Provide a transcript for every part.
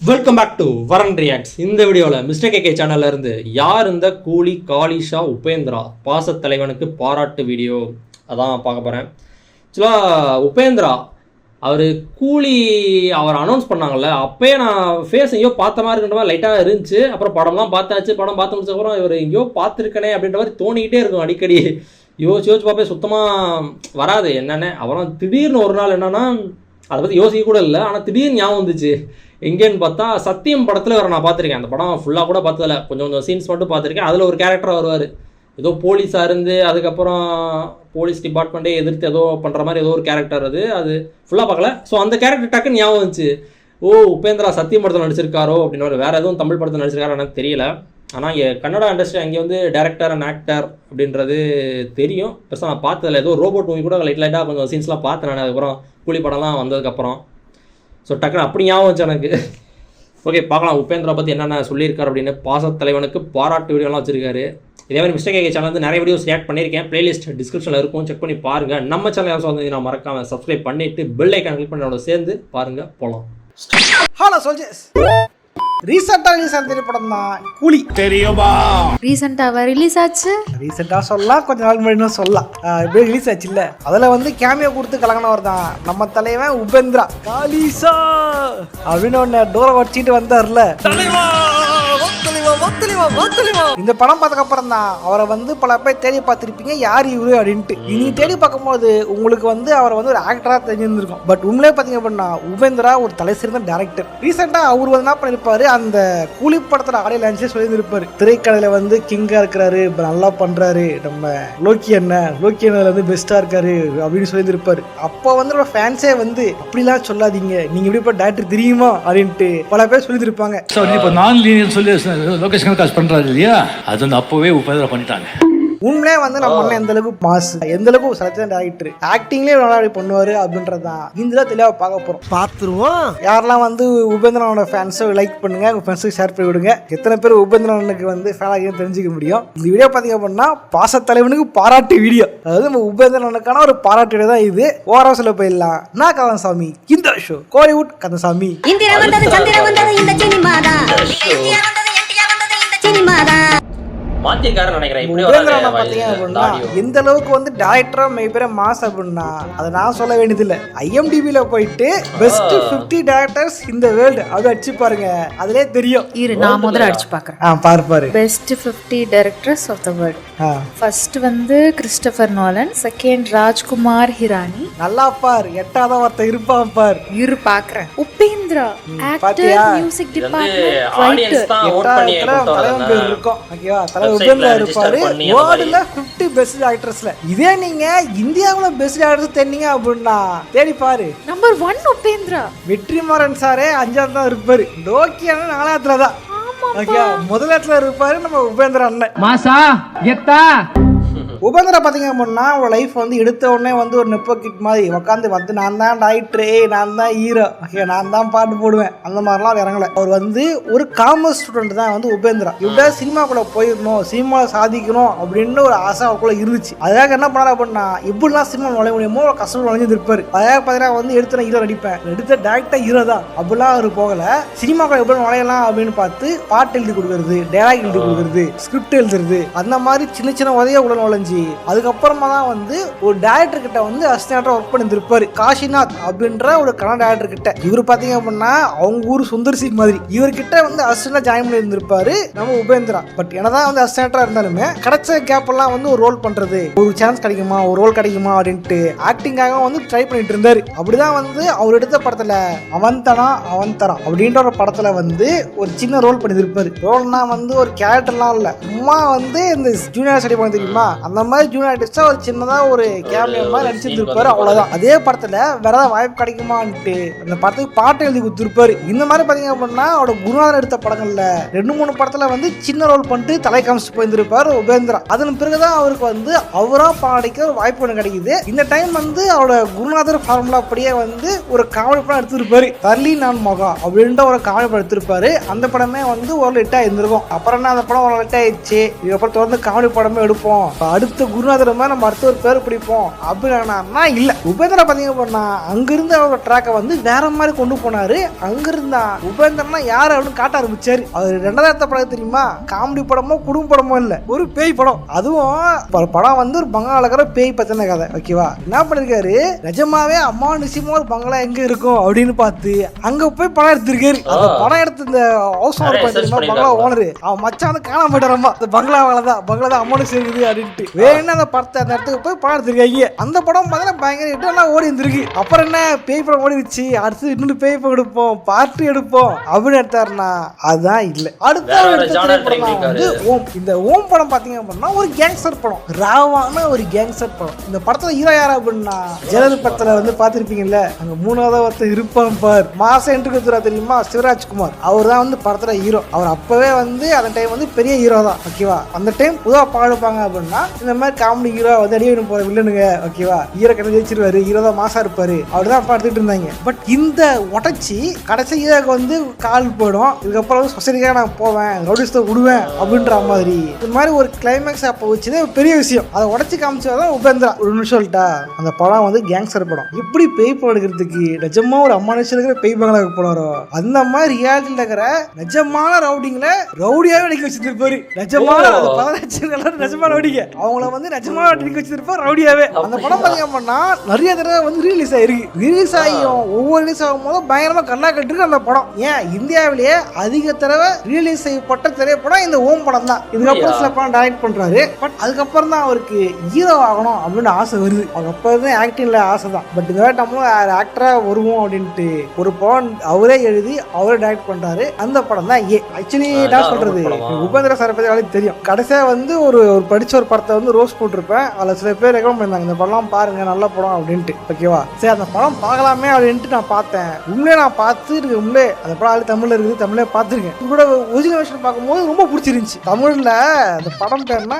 Welcome back to வரன் reacts. இந்த வீடியோவில் மிஸ்டர் கேகே சேனல்ல இருந்து யார் இந்த கூலி காளிஷா உபேந்திரா பாசத்தலைவனுக்கு பாராட்டு வீடியோ அதான் பார்க்க போகிறேன். ஆக்சுவலாக உபேந்திரா அவர் கூலி அவர் அனௌன்ஸ் பண்ணாங்கல்ல, அப்போயே நான் ஃபேஸ் எங்கேயோ பார்த்த மாதிரி இருக்கின்ற மாதிரி லைட்டாக இருந்துச்சு. அப்புறம் படம்லாம் பார்த்தாச்சு, படம் பார்த்து முடிச்சதுக்கப்புறம் இவர் எங்கேயோ பார்த்துருக்கனே அப்படின்ற மாதிரி தோணிக்கிட்டே இருக்கும் அடிக்கடி. யோசிச்சு பார்ப்பே சுத்தமாக வராது என்னென்ன. அப்புறம் திடீர்னு ஒரு நாள் என்னென்னா அதை பற்றி யோசிக்க கூட இல்லை, ஆனால் திடீர்னு ஞாபகம் வந்துச்சு. எங்கேன்னு பார்த்தா சத்தியம் படத்தில் வர நான் பார்த்துருக்கேன். அந்த படம் ஃபுல்லாக கூட பார்த்ததில்ல, கொஞ்சம் கொஞ்சம் சீன்ஸ் மட்டும் பார்த்துருக்கேன். அதில் ஒரு கேரக்டராக வருவார், ஏதோ போலீஸாக இருந்து அதுக்கப்புறம் போலீஸ் டிபார்ட்மெண்ட்டே எதிர்த்து ஏதோ பண்ணுற மாதிரி ஏதோ ஒரு கேரக்டர் அது ஃபுல்லாக பார்க்கல. ஸோ அந்த கேரக்டர் டக்குன்னு ஞாபகம் வந்துச்சு. ஓ, உபேந்திரா சத்தியம் படத்தில் நடிச்சிருக்காரோ அப்படின்னு. வேறு எதுவும் தமிழ் படத்தில் நடிச்சிருக்காரோ எனக்கு தெரியல. ஆனால் இங்கே கன்னடா இண்டஸ்ட்ரி அங்கே வந்து டேரக்டர் அண்ட் ஆக்டர் அப்படின்றது தெரியும். பெருசாக நான் பார்த்ததில்ல. ஏதோ ரோபோட் மூவி கூட லைட்டாக கொஞ்சம் சீன்ஸ்லாம் பார்த்தேன் நான். அதுக்கப்புறம் கூலி படம்லாம் வந்ததுக்கப்புறம் ஸோ டக்குன்னு அப்படி ஞாபகம் வச்சு எனக்கு. ஓகே, பார்க்கலாம் உபேந்திரா பற்றி என்னென்ன சொல்லியிருக்காரு அப்படின்னு. பாசத்தலைவனுக்கு பாராட்டு வீடியோலாம் வச்சிருக்காரு. இதே மாதிரி மிஸ்டர் கேகே சேனல் வந்து நிறைய வீடியோஸ் ரியாக்ட் பண்ணியிருக்கேன். பிளேலிஸ்ட் டிஸ்கிரிப்ஷனில் இருக்கும், செக் பண்ணி பாருங்கள். நம்ம சேனல் யாரும் வந்து நான் மறக்காமல் சப்ஸ்கிரைப் பண்ணிவிட்டு பெல் ஐக்கான் கிளிக் பண்ணோட சேர்ந்து பாருங்கள். போகலாம். ஹலோ சோல்ஜர்ஸ், ரீசெண்டாக ரிலீஸ் ஆன திரைப்படம் தான் கூலி. தெரியுமா? ரீசெண்டாக ரிலீஸ் ஆச்சு. ரீசெண்டாக சொல்லலாம், கொஞ்ச நாள் முன்னாடி சொல்லலாம். இப்படியே ரிலீஸ் ஆச்சு இல்லை? அதில் வந்து கேமியோ கொடுத்து கலங்கினவர் தான் நம்ம தலைவன் உபேந்திரா. காளிஷா அப்படின்னு ஒன்று டோரை வச்சுட்டு வந்தார்ல. இந்த படம் பார்த்ததுக்கப்புறம் தான் அவரை வந்து பல பேர் தேடி பார்த்துருப்பீங்க, யார் இவரு அப்படின்ட்டு. நீங்க தேடி பார்க்கும்போது உங்களுக்கு வந்து அவரை வந்து ஒரு ஆக்டரா தெரிஞ்சிருந்திருக்கும். பட் உண்மையிலே பார்த்தீங்க அப்படின்னா உபேந்திரா ஒரு தலை சிறந்த டேரக்டர். ரீசெண்டா அவர் வந்து என்ன பண்ணிருப்பாரு, அந்த கூலி படத்தோட ஆடியோ லான்ச்சே சொல்லியிருப்பாரு. திரைக்கடையில வந்து கிங்கா இருக்கிறாரு, நல்லா பண்றாரு, நம்ம லோக்கி அண்ணன் வந்து பெஸ்டா இருக்காரு அப்படின்னு சொல்லியிருப்பாரு. அப்போ வந்து நம்ம ஃபேன்ஸே வந்து அப்படிலாம் சொல்லாதீங்க, நீங்க எப்படி டேரக்டர் தெரியுமா அப்படின்ட்டு பல பேர் சொல்லியிருப்பாங்க. நான் லீனியர் சொல்லி லொகேஷன் காசு பண்றாரு இல்லையா, அது வந்து அப்பவே உபேந்திரா பண்ணிட்டாங்க. உண்மையே வந்து நம்ம அண்ணன் எந்த அளவுக்கு மாஸ், எந்த அளவுக்கு சத்தியம் டேரக்டர், ஆக்டிங்லேயே நல்லா பண்ணுவாரு அப்படின்றதான் இந்த தெளிவாக பார்க்க போறோம். பார்த்துருவோம். யாரெல்லாம் வந்து உபேந்திரனோட ஃபேன்ஸை லைக் பண்ணுங்க, உங்க ஃப்ரெண்ட்ஸுக்கு ஷேர் பண்ணி விடுங்க. எத்தனை பேர் உபேந்திரனுக்கு வந்து ஃபேனாக தெரிஞ்சுக்க முடியும். இந்த வீடியோ பார்த்தீங்க அப்படின்னா பாசத்தலைவனுக்கு பாராட்டு வீடியோ, அதாவது நம்ம உபேந்திரனுக்கான ஒரு பாராட்டு வீடியோ தான் இது. ஓரா சொல்ல போயிடலாம். நான் கந்தசாமி, இந்த ஷோ கோலிவுட் கந்தசாமி. எந்த அளவுக்கு வந்து டைரக்டரா மிகப்பெரிய மாஸ் அப்படின்னா அதை நான் சொல்ல வேண்டியதில்லை. IMDbல போயிட்டு பெஸ்ட் 50 டைரக்டர்ஸ் இந்த வேர்ல்டு அப்படி அடிச்சு பாருங்க, அதுலயே தெரியும். நான் முதல்ல அடிச்சு பார்க்கறேன். பாரு best 50 directors of the world. First வந்து Christopher Nolan, second Rajkumar Hirani. நல்லா பார், எட்டாத வார்த்தை இருப்பான் பார். இரு பார்க்கறேன். Upendra actor, music department, writer. தலைவன் பேர் இருக்கும். ஓகேவா? தலைவன் உபேந்திரா இருப்பாரு. வேர்ல்டுல 50 பெஸ்ட் டைரக்டர்ஸ்ல இதே நீங்க இந்தியாவுல பெஸ்ட் டைரக்டர்ஸ் தேடிங்க அப்படின்னா தேடி பாரு. நம்பர் 1 உபேந்திரா. வெற்றிமாறன் சாரே 5ஆவது தான் இருப்பாரு. லோக்கி அண்ணன் 4ஆவதுல தான். முதல் இடத்துல இருப்பாரு நம்ம உபேந்திரா அண்ணன். மாசா கெத்தா. உபேந்திரா பார்த்தீங்க அப்படின்னா அவரோட லைஃப் வந்து எடுத்த உடனே வந்து ஒரு நெப்போ கிட் மாதிரி உட்காந்து வந்து நான் தான் டைரக்டரு, நான் தான் ஹீரோ, நான் தான் பாட்டு போடுவேன், அந்த மாதிரிலாம் இறங்கல. அவர் வந்து ஒரு காமர்ஸ் ஸ்டூடெண்ட் தான் வந்து உபேந்திரா. இப்படியா சினிமாக்குள்ள போயிடணும், சினிமாவில் சாதிக்கணும் அப்படின்னு ஒரு ஆசை அவருக்குள்ள இருந்துச்சு. அதுக்காக என்ன பண்ணாரு அப்படின்னா எப்படிலாம் சினிமா நுழைய முடியுமோ ஒரு கஷ்டம் நுழைஞ்சிருப்பாரு. அதுக்காக பார்த்தீங்கன்னா வந்து எடுத்த ஹீரோ நடிப்பேன், எடுத்த டேரக்டா ஹீரோ தான் அப்படிலாம் அவர் போகல. சினிமாக்குள்ள எப்படி நுழையலாம் அப்படின்னு பார்த்து பாட்டு எழுதி கொடுக்கறது, டேலாக் எழுதி கொடுக்கறது, ஸ்கிரிப்ட் எழுதுறது, அந்த மாதிரி சின்ன சின்ன உதவியா உள்ள நுழைஞ்சு அதுக்கப்புறமா தான் வந்து ஒரு டைரக்டர் கிட்ட வந்து அசிஸ்டன்டா ஒர்க் பண்ணிருப்பாரு. காஷிநாத் அப்படின்ற ஒரு கன்னட டைரக்டர் கிட்ட. இவரு பாத்தீங்க அப்படின்னா அவங்க ஊர் சுந்தர் சி மாதிரி. இவர்கிட்ட வந்து அசிஸ்டன்டா ஜாயின் பண்ணி இருந்திருப்பாரு நம்ம உபேந்திரா. பட் என்னதான் வந்து அசிஸ்டன்டா இருந்தாலுமே கிடைச்ச கேப் எல்லாம் வந்து ஒரு ரோல் பண்றது, ஒரு சான்ஸ் கிடைக்குமா, ஒரு ரோல் கிடைக்குமா அப்படின்ட்டு ஆக்டிங்காக வந்து ட்ரை பண்ணிட்டு இருந்தாரு. அப்படிதான் வந்து அவர் எடுத்த படத்துல அவந்தனா அவந்தரா அப்படின்ற ஒரு படத்துல வந்து ஒரு சின்ன ரோல் பண்ணிருப்பாரு. ரோல்னா வந்து ஒரு கேரக்டர்லாம் இல்ல, சும்மா வந்து இந்த ஜூனியர் ஸ்டடி பண்ண தெரியுமா, அந்த மாதிரி ஜூனியர் ஆர்டிஸ்டா ஒரு சின்னதா ஒரு கேமியோ மாதிரி நடிச்சிருப்பாரு. அவ்வளவுதான். அதே படத்துல வேற ஏதாவது வாய்ப்பு கிடைக்குமான்ட்டு அந்த படத்துக்கு பாட்டு எழுதி கொடுத்துருப்பாரு. இந்த மாதிரி பாத்தீங்க அப்படின்னா அவரோட குருநாதர் எடுத்த படங்கள்ல 2-3 படத்துல வந்து சின்ன ரோல் பண்ணிட்டு தலை காமிச்சு போயிருந்திருப்பாரு உபேந்திரா. அதன் பிறகுதான் அவருக்கு வந்து அவரா பாடிக்க ஒரு வாய்ப்பு ஒன்று கிடைக்குது. இந்த டைம் வந்து அவரோட குருநாதர் ஃபார்முலா அப்படியே வந்து ஒரு காமெடி படம் எடுத்திருப்பாரு. தர்லி நான் மகா அப்படின்ற ஒரு காமெடி படம் எடுத்திருப்பாரு. அந்த படமே வந்து ஒரு ஹிட் ஆயிருந்திருக்கும். அப்புறம் என்ன அந்த படம் ஒரு ஹிட் ஆயிடுச்சு. இதுக்கப்புறம் தொடர்ந்து காமெடி படமே எடுப்போம். அடுத்த குருநாதர் மாதிரி நம்ம அடுத்த ஒரு பேர் பிடிப்போம் அப்படின்னா இல்ல. உபேந்திரா பாத்தீங்க அப்படின்னா அங்கிருந்து அவங்க ட்ராக்கை வந்து வேற மாதிரி கொண்டு போனாரு. அங்கிருந்தா உபேந்திரனா யாரு அப்படின்னு காட்ட ஆரம்பிச்சாரு. அவர் 2000 படம் தெரியுமா, காமெடி படமோ குடும்ப படமோ இல்ல, ஒரு பேய் படம். அதுவும் படம் வந்து ஒரு பங்களாக்கிற பேய் பத்தின கதை. ஓகேவா, என்ன பண்ணிருக்காரு, நிஜமாவே அம்மா நிச்சயமா ஒரு பங்களா எங்க இருக்கும் அப்படின்னு பார்த்து அங்க போய் படம் எடுத்திருக்காரு. அந்த படம் எடுத்து இந்த ஹவுஸ் ஓனர் தெரியுமா, பங்களா ஓனரு, அவன் மச்சான் வந்து காணாம போயிட்டாரம்மா, அந்த பங்களாதான் அம்மா நிச்சயம் அப்படின்ட்டு வேணும் அந்த படத்தை அந்த இடத்துக்கு போய் படம் எடுத்திருக்காங்க. அந்த படம் பார்த்தா பயங்கர ஹிட் ஓடி இருந்திருக்கு. அப்புறம் என்ன பேய் படம் ஓடிடுச்சு, அடுத்து இன்னொரு பேய் படம் எடுப்போம், பார்ட் எடுப்போம் அப்படின்னு எடுத்தாருன்னா அதுதான் இல்ல. அடுத்த வந்து ஓம். இந்த ஓம் படம் பாத்தீங்க அப்படின்னா ஒரு கேங்ஸ்டர் படம், ராவான ஒரு கேங்ஸ்டர் படம். இந்த படத்துல ஹீரோ யாரா அப்படின்னா ஜெயலலிதா படத்துல வந்து பாத்திருப்பீங்கல்ல, அங்க 3வது ஒருத்தர் இருப்பான் பார், மாசம் என்ட்ரி கொடுத்துறா தெரியுமா, சிவராஜ்குமார். அவர் தான் வந்து படத்துல ஹீரோ. அவர் அப்பவே வந்து அந்த டைம் வந்து பெரிய ஹீரோ தான். ஓகேவா, அந்த டைம் புதுவா பாடுப்பாங்க அப்படின்னா இந்த மாதிரி காமெடி ஹீரோ வந்து அடியே போற வில்லனுங்க. ஓகேவா, ஹீரோ கண்ணு ஜெயிச்சிருவாரு, ஹீரோ தான் மாசா இருப்பாரு, அப்படிதான் பார்த்துட்டு இருந்தாங்க. பட் இந்த உடச்சி கடைசி ஹீரோக்கு வந்து கால் போயிடும், இதுக்கப்புறம் வந்து சொசைட்டிக்காக நான் போவேன், ரவுடிஸ்ட விடுவேன் அப்படின்ற மாதிரி இந்த மாதிரி ஒரு கிளைமேக்ஸ் அப்போ வச்சுதான் பெரிய விஷயம். அதை உடச்சி காமிச்சதான் உபேந்திரா. ஒரு நிமிஷம் சொல்லிட்டா, அந்த படம் வந்து கேங்ஸ்டர் படம். எப்படி பேய் படம் எடுக்கிறதுக்கு நிஜமா ஒரு அம்மானுஷம் இருக்கிற பேய் பங்களாக்கு போனாரோ அந்த மாதிரி ரியாலிட்டியில் இருக்கிற நிஜமான ரவுடிங்களை ரவுடியாவே அடிக்க வச்சிருப்பாரு. நிஜமான 15 நிஜமான ரவுடிங்க அவங்கள வந்து நிஜமான அடிக்க வச்சிருப்பாரு ரவுடியாவே. அந்த படம் பார்த்தீங்கன்னா நிறைய தடவை வந்து ரிலீஸ் ஆயிருக்கு. ரிலீஸ் ஆகியும் ஒவ்வொரு ரிலீஸ் ஆகும் போதும் பயங்கரமா கண்ணா கட்டிருக்கு அந்த படம். ஏன் இந்தியாவிலேயே அதிக தடவை ரிலீஸ் செய்யப்பட்ட திரைப்படம் இந்த ஓம் படம் தான். இதுக்கப்புறம் சில படம் டைரக்ட் பண்றாரு. பட் அதுக்கப்புறம் தான் அவருக்கு ஹீரோ ஆகணும் அப்படின்னு ஆசை வருது. அவங்க அப்ப இருந்து ஆக்டிங்ல ஆசை தான். பட் இந்த நம்மளும் ஆக்டரா வருவோம் அப்படின்ட்டு ஒரு படம் அவரே எழுதி அவரே டைரக்ட் பண்றாரு. அந்த படம் தான் ஆக்சுவலி நான் சொல்றது உபேந்திரா சார் பத்தி எனக்கு தெரியும். கடைசியா வந்து ஒரு படிச்ச ஒரு படத்தை வந்து ரோஸ் போட்டிருப்பேன். அதுல சில பேர் ரெக்கமெண்ட் பண்ணாங்க இந்த படம் பாருங்க நல்ல படம் அப்படின்ட்டு. ஓகேவா, சரி அந்த படம் பார்க்கலாமே அப்படின்ட்டு நான் பார்த்தேன். உண்மையே நான் பார்த்து உண்மையே அந்த படம் தமிழ்ல இருக்குது, தமிழே பார்த்துருக்கேன். உங்களோட ஒரிஜினல் வெர்ஷன் பார்க்கும்போது ரொம்ப பிடிச்சிருந்துச்சு. தமிழ்ல அந்த படம் பேர்னா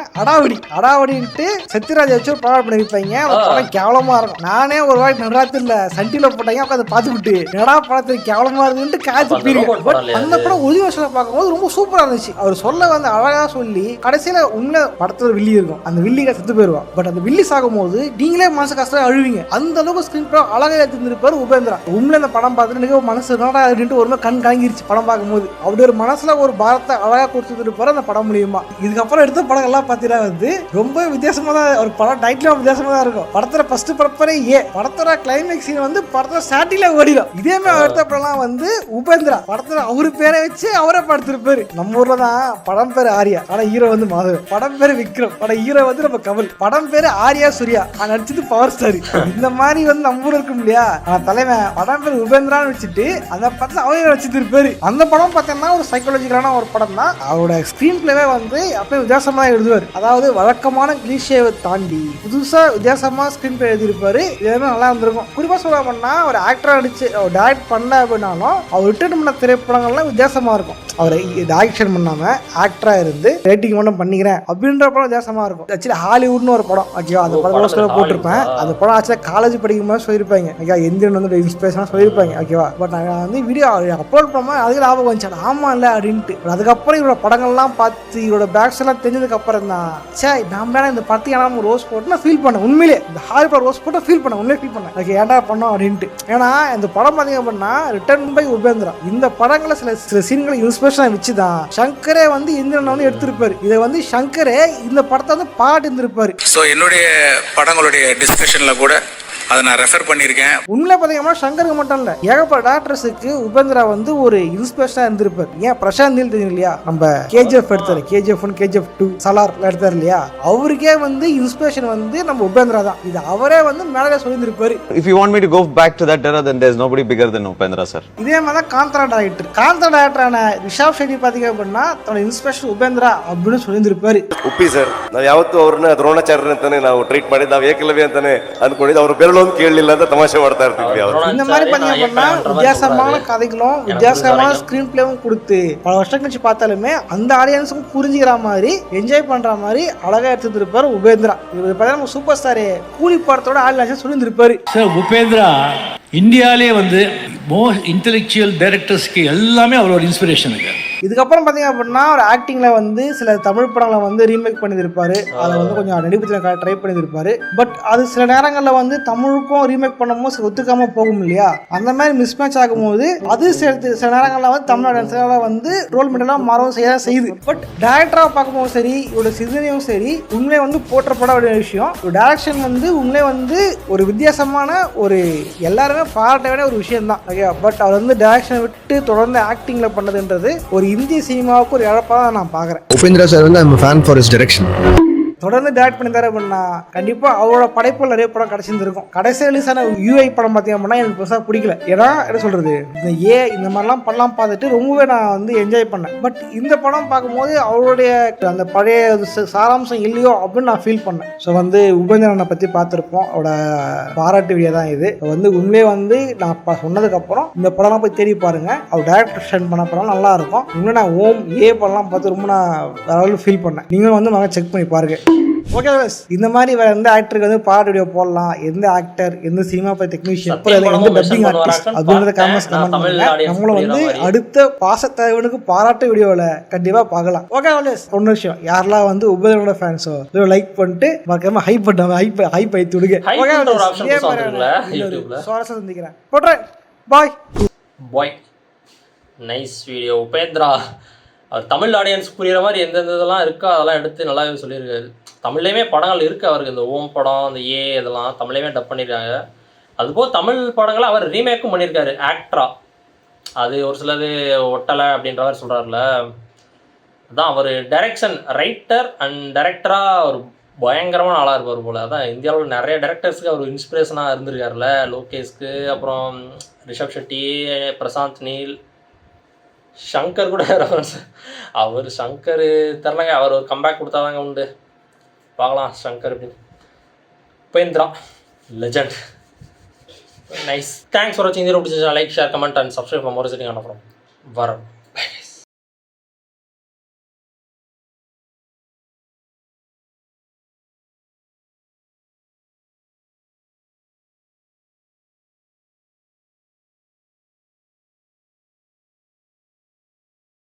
அடாவடின்ட்டு சத்யராஜ் வச்சு ஒரு படம் பண்ணிருப்பாங்க. அந்த படம் கேவலமா இருக்கும். நானே ஒரு வாட்டி நடராத்திரில சண்டில போட்டாங்க உட்காந்து பார்த்துக்கிட்டு நடா படத்துல கேவலமா இருக்குன்ட்டு காய்ச்சி போயிருக்கேன். பட் அந்த படம் ஒரிஜினல் வெர்ஷன்ல பார்க்கும்போது ரொம்ப சூப்பரா இருந்துச்சு. அவர் சொல்ல வந்து அழகா சொல்லி கடைசியில உண்மை படத்துல வில்லி இருக்கும், அந்த வில்லிக செத்து போயிருவான். பட் அந்த வில்லி சாகும் போது நீங்களே மனசு கஷ்டம் அழுவீங்க. அந்த அளவுக்கு ஸ்கிரீன் பிளே அழகா எடுத்திருப்பாரு உபேந்திரா. உண்மையில அந்த படம் பார்த்துட்டு மனசு ஒரு கண் கலங்கிருச்சு படம் பார்க்கும்போது. அப்படி ஒரு மனசுல ஒரு பாரத்தை அழகா கொடுத்துருப்பாரு அந்த படம் மூலியமா. இதுக்கப்புறம் எடுத்த படம் எல்லாம் பாத்தீங்கன்னா வந்து ரொம்ப வித்தியாசமா தான் ஒரு படம் டைட்டிலும் வித்தியாசமா தான் இருக்கும். படத்துல ஃபர்ஸ்ட் பரப்பரே படத்தோட கிளைமேக்ஸ் வந்து படத்துல ஸ்டார்டிங்ல ஓடிடும். இதே மாதிரி எடுத்த படம் வந்து உபேந்திரா படத்துல அவரு பேரை வச்சு அவரே படுத்திருப்பாரு. நம்ம ஊர்ல தான் படம் பேரு ஆர்யா, ஆனா ஹீரோ வந்து மாதவன். படம் பேரு விக்ரம், படம் ஹீரோ வந்து நம்ம கமல். படம் பேரு ஆர்யா சூர்யா, நடிச்சது பவர் ஸ்டார். இந்த மாதிரி வந்து நம்ம ஊர் இருக்கும் இல்லையா, தலைவன் படம் பேரு உபேந்திரான்னு வச்சுட்டு அந்த படத்துல அவரே வச்சுட்டு இருப்பாரு. அந்த படம் பார்த்தோம்னா ஒரு சைக்காலஜிக்கலான ஒரு படம் தான். அவரோட ஸ்கிரீன் பிளேவே வந்து அப்பயே வித்தியாசமா எழுதுவார். அதாவது வழக்கமான கிளீஷேவை தாண்டி புதுசா வித்தியாசமா ஸ்கிரீன் பிளே எழுதியிருப்பாரு. இதெல்லாம் நல்லா இருந்திருக்கும். குறிப்பா சொல்லணும்னா ஒரு ஆக்டரா நடிச்சு டைரக்ட் பண்ண அப்படின்னாலும் அவர் ரிட்டர்ன் பண்ண திரைப்படங்கள்லாம் வித்தியாசமா இருக்கும். அவர் டைரக்ஷன் பண்ணாம ஆக்டரா இருந்து ரேட்டிங் மட்டும் பண்ணிக்கிறேன் அப்படின்ற படம் வித்தியாசமா இருக்கும். ஆக்சுவலி ஹாலிவுட்னு ஒரு படம், ஓகேவா, அந்த படம் போட்டிருப்பேன். அந்த படம் ஆக்சுவலா காலேஜ் படிக்கும் போது சொல்லியிருப்பாங்க, எந்திரன் வந்து இன்ஸ்பிரேஷனா சொல்லியிருப்பாங்க. ஓகேவா, பட் நாங்கள் வந்து வீடியோ அப்லோட் பண்ணோம், அதுக்கு லாபம் வந்துச்சு. ஆமா இல்ல அப்படின்ட்டு அதுக்கப்புறம் இவரோட படங்கள்லாம் பார்த்து இவரோட பேக்ஸ் எல்லாம் தெரிஞ்சதுக்கு அப்புறம் தான் சே நம்ம இந்த படத்துக்கு ஏன்னா ரோஸ் போட்டு நான் ஃபீல் பண்ணேன். உண்மையிலே இந்த ஹாரி பாட்டர் ரோஸ் போட்டு ஃபீல் பண்ணேன், உண்மையிலே ஃபீல் பண்ணேன். ஓகே ஏன்டா பண்ணோம் அப்படின்ட்டு. ஏன்னா இந்த படம் பார்த்தீங்க அப்படின்னா ரிட்டர்ன் பை உபேந்திரா. இந்த படங்களை சில சீன்களை இன்ஸ்பிரேஷனா வச்சுதான் சங்கரே வந்து இந்திரன் வந்து எடுத்திருப்பாரு. இதை வந்து சங்கரே இந்த படத்தை வந்து பாட்டு இருந்திருப்பாரு. ஸோ என்னுடைய படங்களுடைய டிஸ்கஷன்ல கூட அதை நான் ரெஃபர் பண்ணியிருக்கேன். உண்மையில பார்த்தீங்கன்னா சங்கருக்கு மட்டும் இல்லை, ஏகப்பட்ட டேரக்டர்ஸுக்கு உபேந்திரா வந்து ஒரு இன்ஸ்பிரேஷனாக இருந்திருப்பார். ஏன் பிரசாந்த் நீல் தெரியும் இல்லையா, நம்ம கேஜிஎஃப் எடுத்தாரு, KGF 1 KGF 2 சலார் எடுத்தாரு இல்லையா, அவருக்கே வந்து இன்ஸ்பிரேஷன் வந்து நம்ம உபேந்திரா தான். இது அவரே வந்து மேலே சொல்லியிருப்பாரு. If you want me to go back to that era, then there's nobody bigger than Upendra sir. இதே மாதிரி தான் காந்தரா டைரக்டரான ரிஷப் ஷெட்டி பார்த்தீங்க அப்படின்னா தன்னோட இன்ஸ்பிரேஷன் உபேந்திரா அப்படின்னு சொல்லியிருப்பாரு. ಉಪ್ಪಿ ಸರ್ ನಾವು ಯಾವತ್ತೂ ಅವ್ರನ್ನ ದ್ರೋಣಾಚಾರ್ಯ ಅಂತಾನೆ ನಾವು ಟ್ರೀಟ್ ಮಾಡಿದ್ದು, ನಾವು ಏಕಲವ್ಯ ಅಂತಾನೆ ಅನ್ಕೊಂಡಿದ್ದು. ಅವ್ರ ಬೆರಳು ಕೇಳಲಿಲ್ಲ ಅಂತ ತಮಾಷೆ ಮಾಡ್ತಾ ಇರ್ತೀವಿ. இந்த மாதிரி பண்ணீங்கன்னா வித்தியாசமான கதைகளும் வித்தியாசமான ஸ்கிரீன் பிளேவும் கொடுத்து பல வருஷம் கழிச்சு பார்த்தாலுமே அந்த ஆடியன்ஸுக்கும் புரிஞ்சுக்கிற மாதிரி என்ஜாய் பண்ற மாதிரி அழகா எடுத்துருப்பாரு உபேந்திரா. இவர் பார்த்தா சூப்பர் ஸ்டாரு கூலி படத்தோட ஆடியன்ஸ் சொல்லியிருப்பாரு. சார் உபேந்திரா இந்தியாவிலே வந்து மோஸ்ட் இன்டெலெக்சுவல் டைரக்டர்ஸ்க்கு எல்லாமே அவரோட இன்ஸ்பிரேஷன் இருக்கு. இதுக்கப்புறம் பார்த்தீங்க அப்படின்னா ஒரு ஆக்டிங்கில் வந்து சில தமிழ் படங்களை வந்து ரீமேக் பண்ணியிருப்பாரு, அதை வந்து கொஞ்சம் நடிப்புத்திறன் ட்ரை பண்ணியிருப்பாரு. பட் அது சில நேரங்களில் வந்து தமிழுக்கும் ரீமேக் பண்ணும்போது ஒத்துக்காமல் போகும் இல்லையா, அந்த மாதிரி மிஸ் மேட்ச் ஆகும்போது அது சில நேரங்களில் வந்து தமிழ்நாடு வந்து ரோல் மாடலாக மாறவும் செய்யுது. பட் டேரக்டராக பார்க்கும்போது சரி, இவரோட சிந்தனையும் சரி உண்மையை வந்து போற்றப்பட வேண்டிய விஷயம். டைரக்ஷன் வந்து உண்மையை வந்து ஒரு வித்தியாசமான ஒரு எல்லாருமே பாராட்ட வேண்டிய ஒரு விஷயம் தான். ஓகே, பட் அவர் வந்து டைரக்ஷனை விட்டு தொடர்ந்து ஆக்டிங்கில் பண்ணதுன்றது ஒரு இந்திய சினிமாவுக்கு ஒரு இழப்பாக நான் பார்க்குறேன். உபேந்திரா சார் வந்து I'm fan for his direction. தொடர்ந்து டேரக்ட் பண்ணியிருந்தாரு அப்படின்னா கண்டிப்பாக அவரோட படைப்பில் நிறைய படம் கிடச்சிருந்துருக்கும். கடைசி ரிலீஸான யூஐ படம் பார்த்தீங்க அப்படின்னா எனக்கு பெருசாக பிடிக்கல. ஏன்னா என்ன சொல்கிறது, இந்த மாதிரிலாம் படம்லாம் பார்த்துட்டு ரொம்பவே நான் வந்து என்ஜாய் பண்ணேன். பட் இந்த படம் பார்க்கும்போது அவருடைய அந்த பழைய சாராம்சம் இல்லையோ அப்படின்னு நான் ஃபீல் பண்ணேன். ஸோ வந்து உபேந்திரனை பற்றி பார்த்துருப்போம், அவரோட பாராட்டு வீடியோ தான் இது. வந்து உண்மையே வந்து நான் சொன்னதுக்கப்புறம் இந்த படம்லாம் போய் தேடி பாருங்க, அவர் டேரக்டர் பண்ண படம் நல்லா இருக்கும். இன்னும் நான் ஓம் படம்லாம் பார்த்து ரொம்ப நான் வேற ஃபீல் பண்ணேன். நீங்களும் வந்து மகன் செக் பண்ணி பாருங்க. ஓகே, இந்த மாதிரி வேற எந்த ஆக்டருக்கு வந்து பாராட்டு வீடியோ போடலாம், எந்த ஆக்டர், எந்த சினிமா பை டெக்னீஷியன், எந்த டப்பிங் ஆர்டிஸ்ட் அப்படின்றத கமெண்ட்ஸ் கமெண்ட் பண்ணுங்க. நம்மளும் வந்து அடுத்த பாசத்தலைவனுக்கு பாராட்டு வீடியோவில் கண்டிப்பா பார்க்கலாம். ஓகே, ஒன்னு விஷயம், யாரெல்லாம் வந்து உபேந்திரனோட ஃபேன்ஸோ லைக் பண்ணிட்டு மறக்காம ஹைப் பண்ணாம ஹைப் ஐத்து விடுங்க. சுவாரஸ்யம் சந்திக்கிறேன். போட்றேன். பாய். Nice video. உபேந்திரா அவர் தமிழ் ஆடியன்ஸ் புரிகிற மாதிரி எந்தெந்த இதெல்லாம் இருக்கோ அதெல்லாம் எடுத்து நல்லாவே சொல்லியிருக்காரு. தமிழ்லேயுமே படங்கள் இருக்குது அவருக்கு, இந்த ஓம் படம், இந்த இதெல்லாம் தமிழ்லேயுமே டப் பண்ணியிருக்காங்க. அதுபோல் தமிழ் படங்களை அவர் ரீமேக்கும் பண்ணியிருக்காரு ஆக்டரா. அது ஒரு சிலது ஒட்டலை அப்படின்ற மாதிரி சொல்கிறாருல, அதான் அவர் டைரக்ஷன் ரைட்டர் அண்ட் டைரக்டராக ஒரு பயங்கரமான ஆளாக இருப்பார் போல். அதான் இந்தியாவில் நிறைய டைரக்டர்ஸுக்கு அவர் இன்ஸ்பிரேஷனாக இருந்திருக்காருல, லோகேஷ்க்கு, அப்புறம் ரிஷப் ஷெட்டி, பிரசாந்த் நீல், ஷங்கர் கூட ரெஃபரன்ஸ். அவர் ஷங்கர் தெரிலங்க, அவர் ஒரு கம்பேக் கொடுத்தாதாங்க உண்டு, பார்க்கலாம் ஷங்கர் அப்படின்னு. Upendra legend. Nice. Thanks for வாட்சிங். Like, share, comment and subscribe for more சிட்டிங் அனுப்புகிறோம். வரோம்.